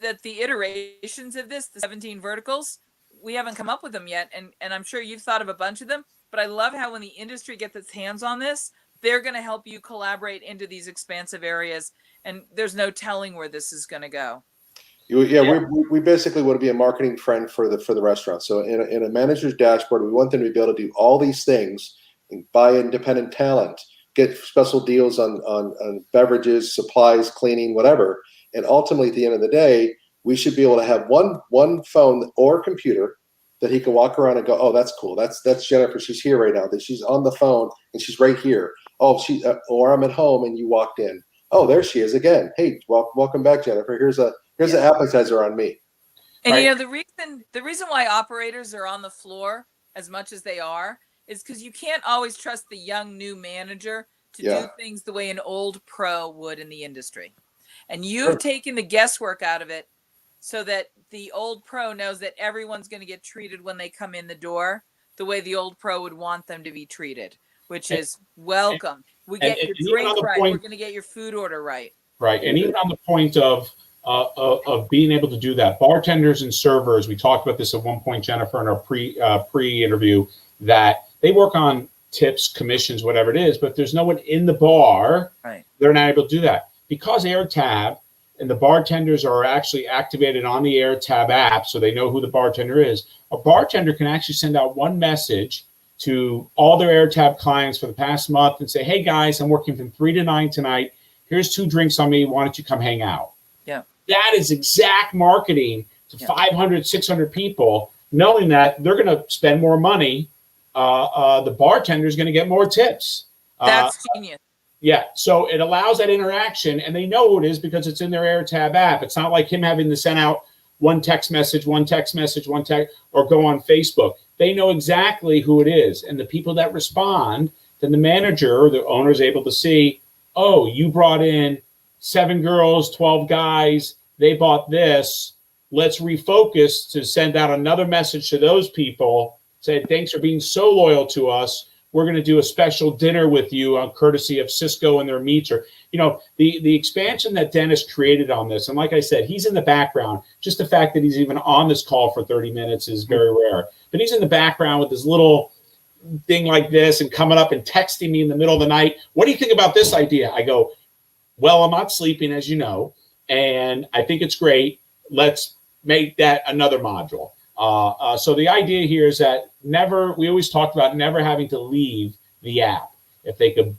that the iterations of this, the 17 verticals, we haven't come up with them yet. And I'm sure you've thought of a bunch of them, but I love how when the industry gets its hands on this, they're going to help you collaborate into these expansive areas. And there's no telling where this is going to go. We basically want to be a marketing friend for the restaurant. So in a manager's dashboard, we want them to be able to do all these things, buy independent talent, get special deals on beverages, supplies, cleaning, whatever. And ultimately, at the end of the day, we should be able to have one phone or computer that he can walk around and go, oh, that's cool. That's Jennifer. She's here right now. That she's on the phone and she's right here. Oh, or I'm at home and you walked in. Oh, there she is again. Hey, welcome back, Jennifer. Here's an appetizer on me. And right? The reason why operators are on the floor as much as they are is because you can't always trust the young new manager to do things the way an old pro would in the industry. And you've taken the guesswork out of it so that the old pro knows that everyone's going to get treated when they come in the door the way the old pro would want them to be treated, which is welcome. We get your drink right. We're going to get your food order right. Right. And even on the point of being able to do that, bartenders and servers, we talked about this at one point, Jennifer, in our pre-interview, that they work on tips, commissions, whatever it is, but if there's no one in the bar, they're not able to do that. Because Airtab and the bartenders are actually activated on the Airtab app, so they know who the bartender is, a bartender can actually send out one message to all their Airtab clients for the past month and say, hey guys, I'm working from 3 to 9 tonight. Here's 2 drinks on me. Why don't you come hang out? Yeah. That is exact marketing to 500, 600 people, knowing that they're going to spend more money. The bartender is going to get more tips. That's genius. Yeah. So it allows that interaction, and they know who it is because it's in their Airtab app. It's not like him having to send out one text message, or go on Facebook. They know exactly who it is. And the people that respond, then the manager or the owner is able to see, oh, you brought in 7 girls, 12 guys. They bought this. Let's refocus to send out another message to those people. Say, thanks for being so loyal to us. We're going to do a special dinner with you on courtesy of Cisco and their meats. Or, the expansion that Dennis created on this. And like I said, he's in the background. Just the fact that he's even on this call for 30 minutes is very rare. But he's in the background with this little thing like this and coming up and texting me in the middle of the night. What do you think about this idea? I go, well, I'm not sleeping, as you know, and I think it's great. Let's make that another module. So the idea here is that we always talked about never having to leave the app. If they could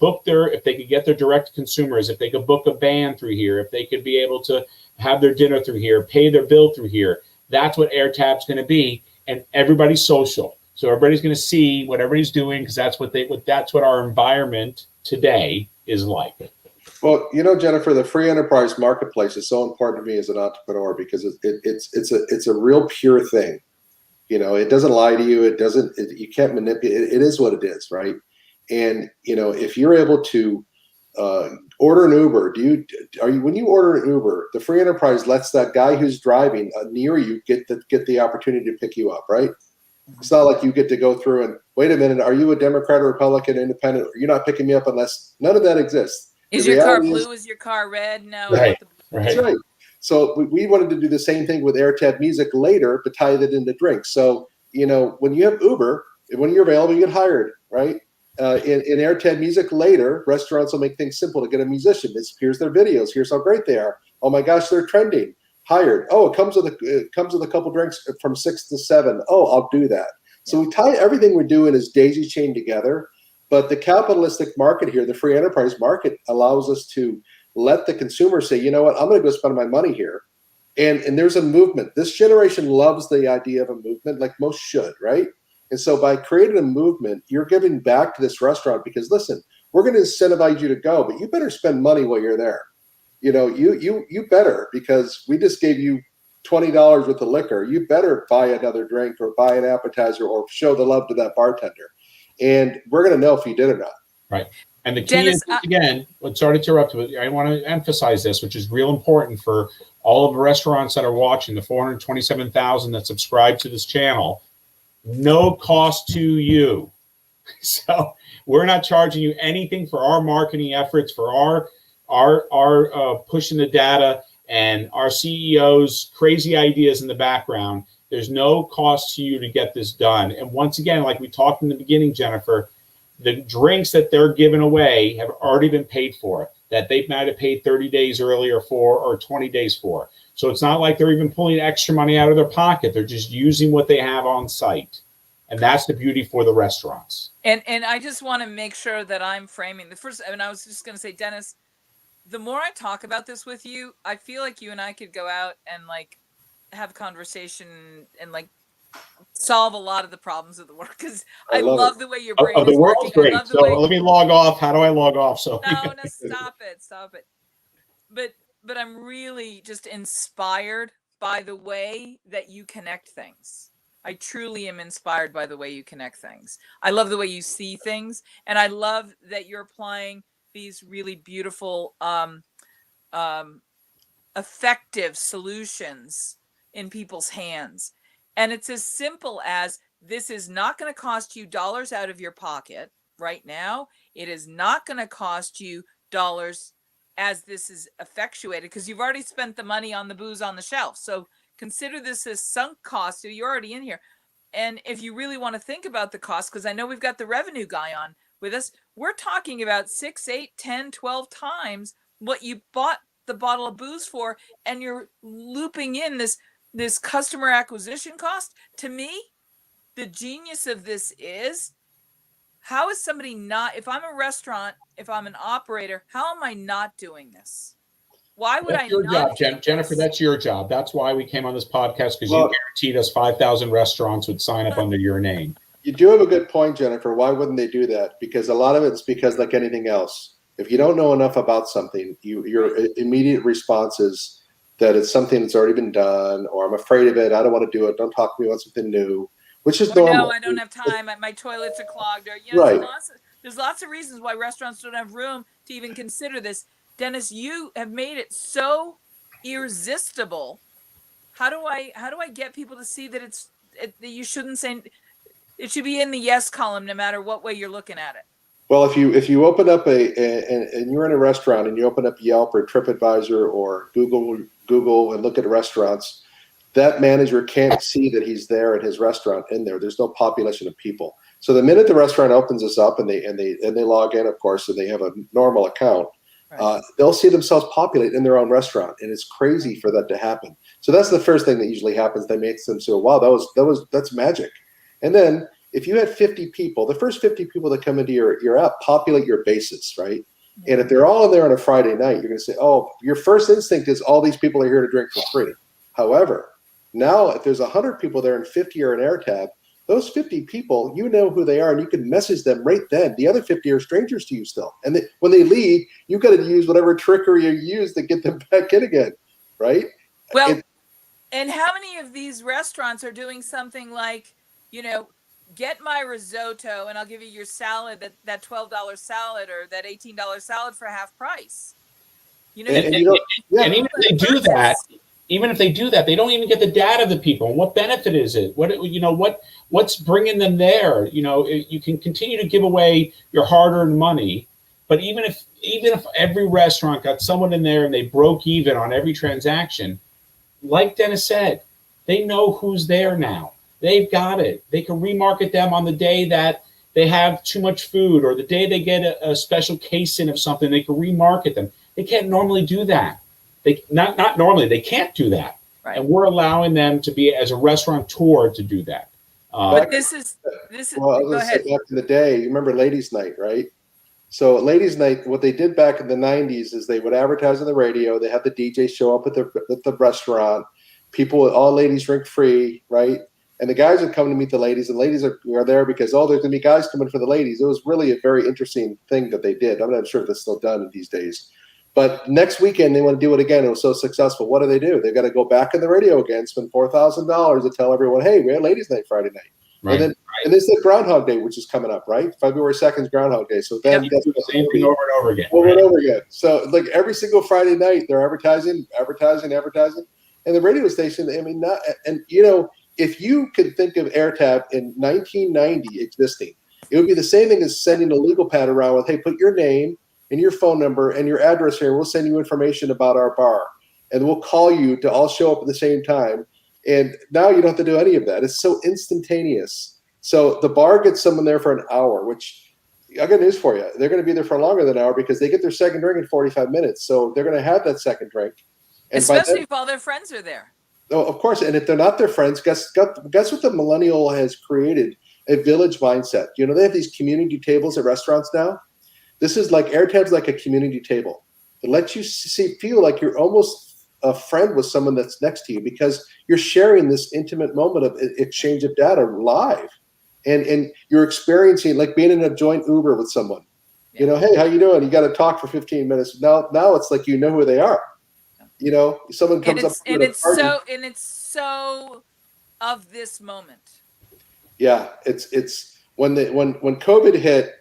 get their direct consumers, if they could book a band through here, if they could be able to have their dinner through here, pay their bill through here, that's what Airtab's going to be. And everybody's social. So everybody's going to see what everybody's doing because that's what our environment today is like. Well, Jennifer, the free enterprise marketplace is so important to me as an entrepreneur because it's a real pure thing. It doesn't lie to you. You can't manipulate. It is what it is, right? And if you're able to order an Uber, when you order an Uber, the free enterprise lets that guy who's driving near you get the opportunity to pick you up, right? It's not like you get to go through and wait a minute. Are you a Democrat or Republican, Independent? You're not picking me up unless none of that exists. Is your car blue? Is your car red? No. Right. That's right. So we wanted to do the same thing with Airtab Music later, but tie that into drinks. So, when you have Uber, when you're available, you get hired, right? In Airtab Music later, restaurants will make things simple to get a musician. Here's their videos. Here's how great they are. Oh my gosh, they're trending. Hired. Oh, it comes with a couple drinks from 6 to 7. Oh, I'll do that. So we tie everything we're doing as daisy chain together. But the capitalistic market here, the free enterprise market, allows us to let the consumer say, you know what, I'm going to go spend my money here. And there's a movement. This generation loves the idea of a movement, like most should, right? And so by creating a movement, you're giving back to this restaurant because, listen, we're going to incentivize you to go, but you better spend money while you're there. You better, because we just gave you $20 worth of liquor. You better buy another drink or buy an appetizer or show the love to that bartender. And we're going to know if you did or not. Right. And the key Dennis, is, again, sorry to interrupt, but I want to emphasize this, which is real important for all of the restaurants that are watching, the 427,000 that subscribe to this channel. No cost to you. So we're not charging you anything for our marketing efforts, for our pushing the data and our CEO's crazy ideas in the background. There's no cost to you to get this done. And once again, like we talked in the beginning, Jennifer, the drinks that they're giving away have already been paid for, that they might have paid 30 days earlier for or 20 days for. So it's not like they're even pulling extra money out of their pocket. They're just using what they have on site. And that's the beauty for the restaurants. And I just want to make sure that I'm framing the first. I mean, I was just going to say, Dennis, the more I talk about this with you, I feel like you and I could go out and like have conversation and like solve a lot of the problems of the work, because I love the way your brain is the world's working. great. So let me log off. How do I log off? So no, stop it. But I'm really just inspired by the way that you connect things. I truly am inspired by the way you connect things. I love the way you see things, and I love that you're applying these really beautiful, effective solutions in people's hands. And it's as simple as, this is not going to cost you dollars out of your pocket right now. It is not going to cost you dollars as this is effectuated, because you've already spent the money on the booze on the shelf. So consider this as sunk cost. So you're already in here. And if you really want to think about the cost, because I know we've got the revenue guy on with us, we're talking about 6, 8, 10, 12 times what you bought the bottle of booze for, and you're looping in this customer acquisition cost. To me, the genius of this is, how is somebody not, if I'm a restaurant, if I'm an operator, how am I not doing this? Why would that's your job, Jennifer? That's your job. That's why we came on this podcast, because you guaranteed us 5,000 restaurants would sign up under your name. You do have a good point, Jennifer. Why wouldn't they do that? Because a lot of it's because, like anything else, if you don't know enough about something, your immediate response is that it's something that's already been done, or I'm afraid of it, I don't want to do it, don't talk to me about something new, which is normal. No, I don't have time. My toilets are clogged. Or, right. There's lots of reasons why restaurants don't have room to even consider this. Dennis, you have made it so irresistible. How do I get people to see that that you shouldn't say, it should be in the yes column no matter what way you're looking at it? Well, if you open up and you're in a restaurant and you open up Yelp or TripAdvisor or Google and look at restaurants, that manager can't see that he's there at his restaurant in there. There's no population of people. So the minute the restaurant opens this up and they log in, of course, and they have a normal account, right, they'll see themselves populate in their own restaurant, and it's crazy for that to happen. So that's the first thing that usually happens. That makes them say, "Wow, that's magic." And then if you had 50 people, the first 50 people that come into your app populate your basis, right? Mm-hmm. And if they're all in there on a Friday night, you're going to say, "Oh, your first instinct is all these people are here to drink for free." However, now if there's 100 people there and 50 are in Airtab, those 50 people, you know who they are, and you can message them right then. The other 50 are strangers to you still. And when they leave, you've got to use whatever trickery you use to get them back in again, right? Well, and how many of these restaurants are doing something like, get my risotto and I'll give you your salad, that $12 salad or that $18 salad for half price? And even if they do that, they don't even get the data of the people. And what benefit is it? What's bringing them there? You can continue to give away your hard-earned money, but even if every restaurant got someone in there and they broke even on every transaction, like Dennis said, they know who's there now. They've got it. They can remarket them on the day that they have too much food, or the day they get a special case in of something. They can remarket them. They can't normally do that. They not normally. They can't do that, right. And we're allowing them to be, as a restaurateur, to do that. But this is. Well, go ahead. Back in the day, you remember Ladies' Night, right? So Ladies' Night, what they did back in the 90s is they would advertise on the radio. They had the DJ show up at the restaurant. All ladies drink free, right? And the guys would come to meet the ladies, and ladies are there because, there's going to be guys coming for the ladies. It was really a very interesting thing that they did. I'm not sure if that's still done these days. But next weekend, they want to do it again. It was so successful. What do? They've got to go back on the radio again, spend $4,000 to tell everyone, "Hey, we had Ladies' Night Friday night." Right. And And there's the Groundhog Day, which is coming up, right? February 2nd is Groundhog Day. So then do the same thing over and over again. Over and over again. So like every single Friday night, they're advertising. And the radio station, I mean, if you could think of Airtab in 1990 existing, it would be the same thing as sending a legal pad around with, hey, put your name and your phone number and your address here. We'll send you information about our bar. And we'll call you to all show up at the same time. And now you don't have to do any of that. It's so instantaneous. So the bar gets someone there for an hour, which I got news for you. They're going to be there for longer than an hour because they get their second drink in 45 minutes. So they're going to have that second drink. And especially if all their friends are there. Oh, of course. And if they're not their friends, guess what the millennial has created? A village mindset. You know, they have these community tables at restaurants now. This is like Airtab's like a community table. It lets you feel like you're almost a friend with someone that's next to you because you're sharing this intimate moment of exchange of data live. And you're experiencing like being in a joint Uber with someone. Yeah. You know, hey, how you doing? You got to talk for 15 minutes. Now it's like you know who they are. You know, someone comes up and it's so of this moment. Yeah, it's when COVID hit,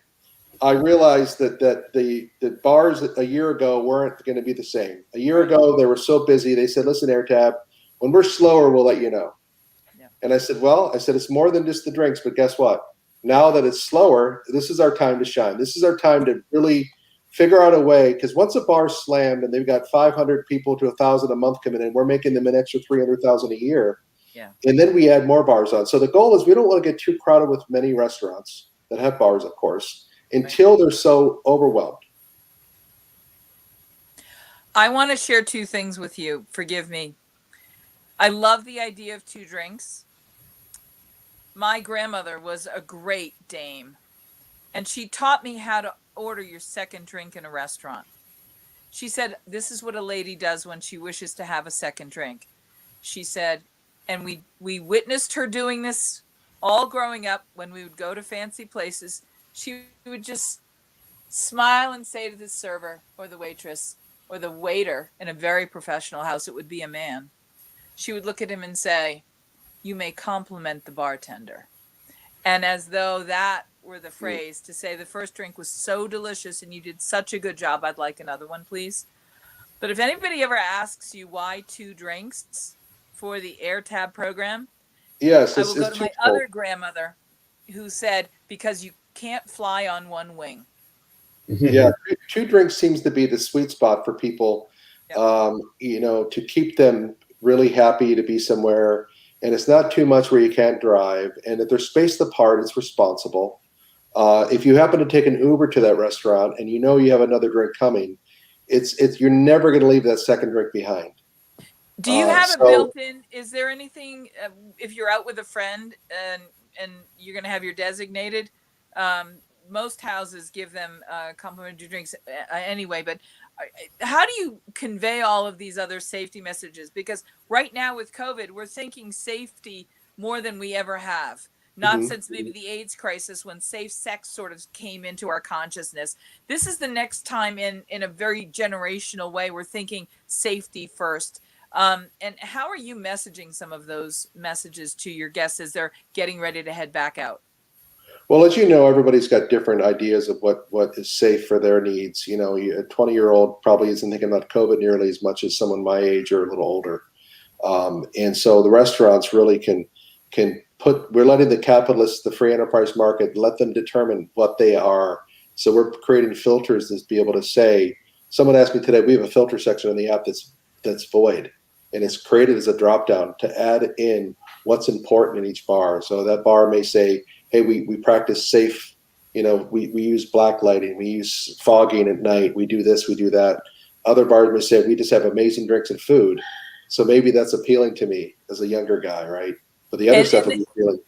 I realized that the bars a year ago weren't going to be the same. A year ago, they were so busy. They said, "Listen, Airtab, when we're slower, we'll let you know." Yeah. And I said, it's more than just the drinks, but guess what? Now that it's slower, this is our time to shine. This is our time to really figure out a way, because once a bar's slammed and they've got 500 people to 1,000 a month coming in, we're making them an extra 300,000 a year. Yeah. And then we add more bars on. So the goal is we don't want to get too crowded with many restaurants that have bars, of course, until they're so overwhelmed. I want to share two things with you. Forgive me. I love the idea of 2 drinks. My grandmother was a great dame, and she taught me how to order your second drink in a restaurant. She said, this is what a lady does when she wishes to have a second drink. She said, and we witnessed her doing this all growing up when we would go to fancy places. She would just smile and say to the server or the waitress or the waiter in a very professional house, it would be a man. She would look at him and say, you may compliment the bartender. And as though that were the phrase to say the first drink was so delicious and you did such a good job, I'd like another one, please. But if anybody ever asks you why 2 drinks for the Airtab program, yes, I will go to my other grandmother who said, because you can't fly on one wing. Yeah, 2 drinks seems to be the sweet spot for people, to keep them really happy to be somewhere. And it's not too much where you can't drive. And if they're spaced apart, it's responsible. If you happen to take an Uber to that restaurant and you know you have another drink coming, it's you're never going to leave that second drink behind. Do you have it built in? Is there anything, if you're out with a friend and you're going to have your designated, most houses give them complimentary drinks anyway, but how do you convey all of these other safety messages? Because right now with COVID, we're thinking safety more than we ever have. Not since maybe the AIDS crisis when safe sex sort of came into our consciousness. This is the next time in a very generational way we're thinking safety first. And how are you messaging some of those messages to your guests as they're getting ready to head back out? Well, as you know, everybody's got different ideas of what is safe for their needs. You know, a 20-year-old probably isn't thinking about COVID nearly as much as someone my age or a little older. And so the restaurants really can we're letting the capitalists, the free enterprise market, let them determine what they are. So we're creating filters to be able to say, someone asked me today, we have a filter section in the app that's void. And it's created as a drop down to add in what's important in each bar. So that bar may say, hey, we practice safe, we use black lighting, we use fogging at night, we do this, we do that. Other bars may say, we just have amazing drinks and food. So maybe that's appealing to me as a younger guy, right? But the other stuff is appealing.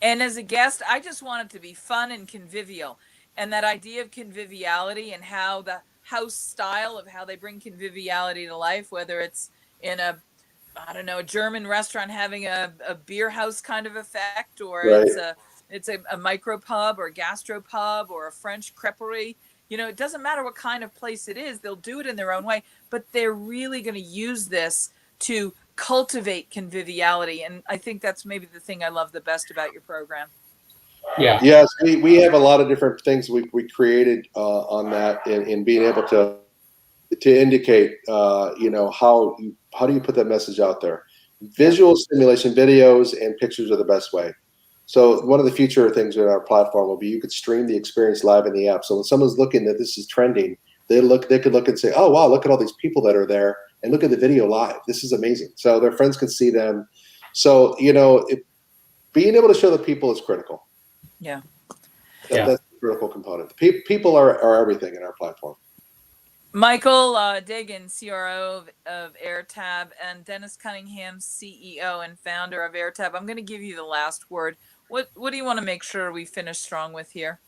And as a guest, I just want it to be fun and convivial. And that idea of conviviality and how the house style of how they bring conviviality to life, whether it's in a German restaurant having a beer house kind of effect, or right. it's a micro pub or gastro pub or a French creperie. It doesn't matter what kind of place it is. They'll do it in their own way, but they're really going to use this to cultivate conviviality. And I think that's maybe the thing I love the best about your program. Yeah. Yes, we have a lot of different things we created on that in being able to indicate, how do you put that message out there? Visual stimulation, videos and pictures are the best way. So one of the future things in our platform will be you could stream the experience live in the app. So when someone's looking that this is trending, they could look and say, oh wow, look at all these people that are there, and look at the video live. This is amazing. So their friends can see them. So being able to show the people is critical. Yeah. That's a critical component. People are everything in our platform. Michael Dagen, CRO of Airtab, and Dennis Cunningham, CEO and founder of Airtab. I'm going to give you the last word. What do you want to make sure we finish strong with here?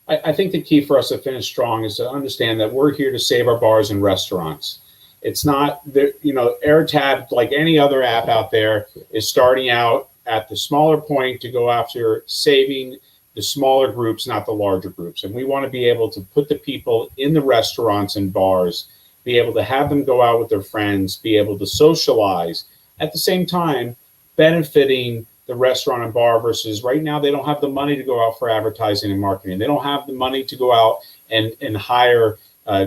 I think the key for us to finish strong is to understand that we're here to save our bars and restaurants. It's not that, Airtab, like any other app out there, is starting out at the smaller point to go after saving the smaller groups, not the larger groups. And we want to be able to put the people in the restaurants and bars, be able to have them go out with their friends, be able to socialize, at the same time benefiting the restaurant and bar versus right now they don't have the money to go out for advertising and marketing. They don't have the money to go out and hire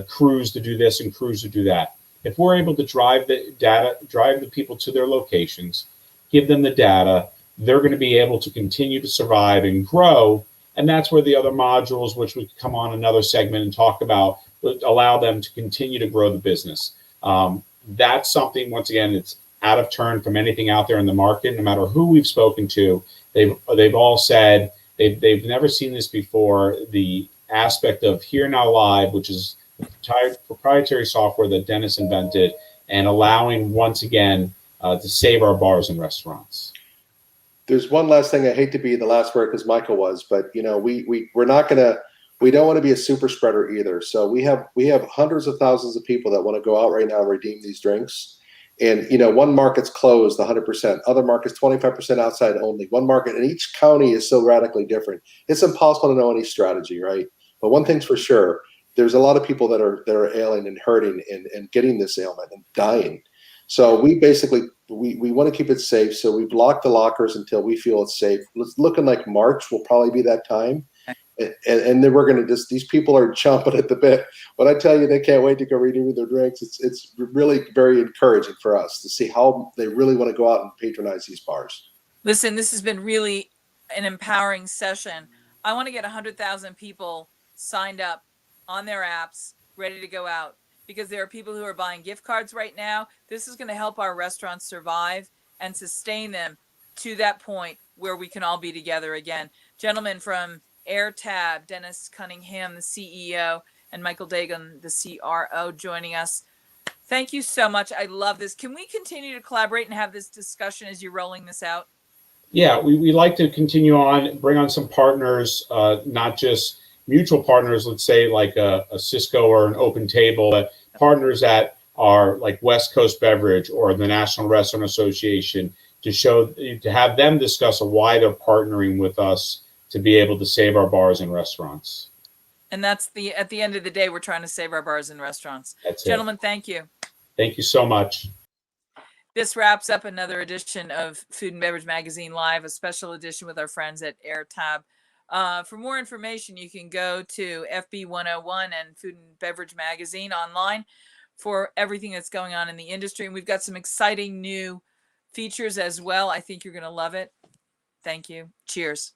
crews to do this and crews to do that. If we're able to drive the people to their locations, give them the data, they're going to be able to continue to survive and grow. And that's where the other modules, which we could come on another segment and talk about, would allow them to continue to grow the business. That's something, once again, it's out of turn from anything out there in the market. No matter who we've spoken to, they've all said they've never seen this before. The aspect of Here Now Live, which is proprietary software that Dennis invented, and allowing, once again, to save our bars and restaurants. There's one last thing. I hate to be the last word because Michael was, but we don't want to be a super spreader either. So we have hundreds of thousands of people that want to go out right now and redeem these drinks. And one market's closed 100%, other markets 25% outside only. One market, and each county is so radically different. It's impossible to know any strategy, right? But one thing's for sure, there's a lot of people that are ailing and hurting and getting this ailment and dying. So we basically we want to keep it safe. So we've locked the lockers until we feel it's safe. It's looking like March will probably be that time. And then we're going to these people are chomping at the bit. When I tell you they can't wait to go redeem their drinks, it's really very encouraging for us to see how they really want to go out and patronize these bars. Listen, this has been really an empowering session. I want to get 100,000 people signed up on their apps, ready to go out, because there are people who are buying gift cards right now. This is going to help our restaurants survive and sustain them to that point where we can all be together again. Gentlemen from Airtab, Dennis Cunningham, the CEO, and Michael Dagen, the CRO, joining us. Thank you so much. I love this. Can we continue to collaborate and have this discussion as you're rolling this out? Yeah, we like to continue on, bring on some partners, not just mutual partners, let's say like a Cisco or an Open Table, but partners that are like West Coast Beverage or the National Restaurant Association, to have them discuss why they're partnering with us to be able to save our bars and restaurants. And that's at the end of the day, we're trying to save our bars and restaurants. Gentlemen, thank you. Thank you so much. This wraps up another edition of Food and Beverage Magazine Live, a special edition with our friends at Airtab. For more information, you can go to FB 101 and Food and Beverage Magazine online for everything that's going on in the industry. And we've got some exciting new features as well. I think you're going to love it. Thank you. Cheers.